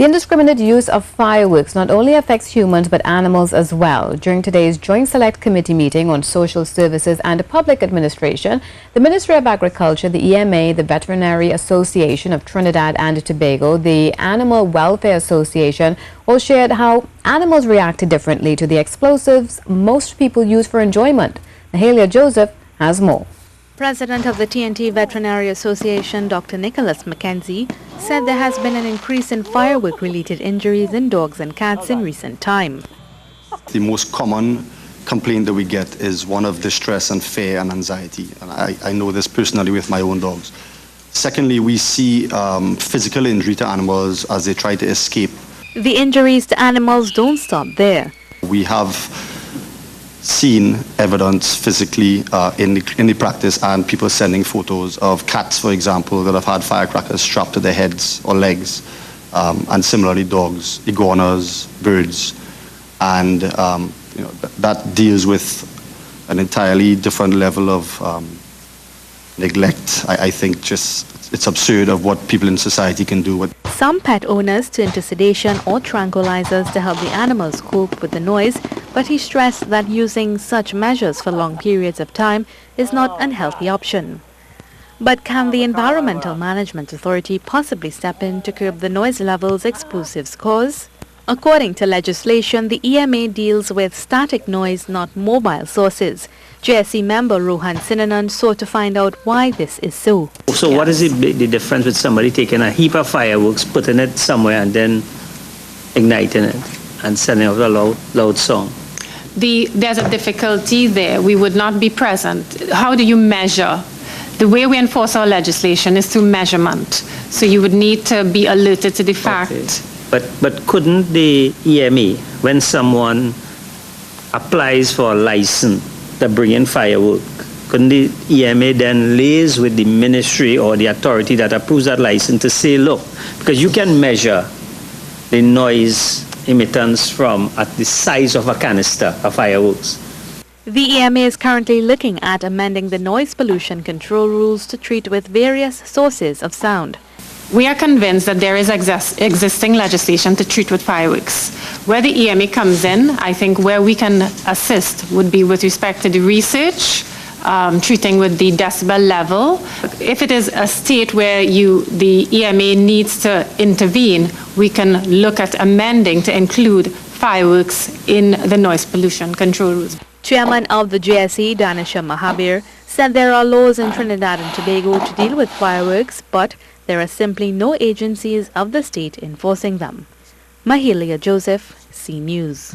The indiscriminate use of fireworks not only affects humans but animals as well. During today's Joint Select Committee meeting on Social Services and Public Administration, the Ministry of Agriculture, the EMA, the Veterinary Association of Trinidad and Tobago, the Animal Welfare Association all shared how animals reacted differently to the explosives most people use for enjoyment. Mahalia Joseph has more. President of the TNT Veterinary Association, Dr. Nicholas Mackenzie, said there has been an increase in firework-related injuries in dogs and cats in recent time. The most common complaint that we get is one of distress and fear and anxiety. And I know this personally with my own dogs. Secondly, we see physical injury to animals as they try to escape. The injuries to animals don't stop there. We have seen evidence physically in the practice, and people sending photos of cats, for example, that have had firecrackers strapped to their heads or legs, and similarly dogs, iguanas, birds, and that deals with an entirely different level of neglect. I think just it's absurd of what people in society can do with. Some pet owners turn to sedation or tranquilizers to help the animals cope with the noise, but he stressed that using such measures for long periods of time is not an healthy option. But can the Environmental Management Authority possibly step in to curb the noise levels explosives cause? According to legislation, the EMA deals with static noise, not mobile sources. JSC member Rohan Sinanand sought to find out why this is so. So what is the difference with somebody taking a heap of fireworks, putting it somewhere and then igniting it and sending out a loud song? There's a difficulty there. We would not be present. How do you measure? The way we enforce our legislation is through measurement. So you would need to be alerted to the fact. Okay. But couldn't the EMA, when someone applies for a license to bring in firework, couldn't the EMA then liaise with the ministry or the authority that approves that license to say, look, because you can measure the noise emittance from at the size of a canister of fireworks. The EMA is currently looking at amending the noise pollution control rules to treat with various sources of sound. We are convinced that there is existing legislation to treat with fireworks. Where the EMA comes in, I think where we can assist would be with respect to the research, treating with the decibel level. If it is a state where the EMA needs to intervene, we can look at amending to include fireworks in the noise pollution control rules. Chairman of the JSE, Danisha Mahabir, said there are laws in Trinidad and Tobago to deal with fireworks, but there are simply no agencies of the state enforcing them. Mahalia Joseph, C News.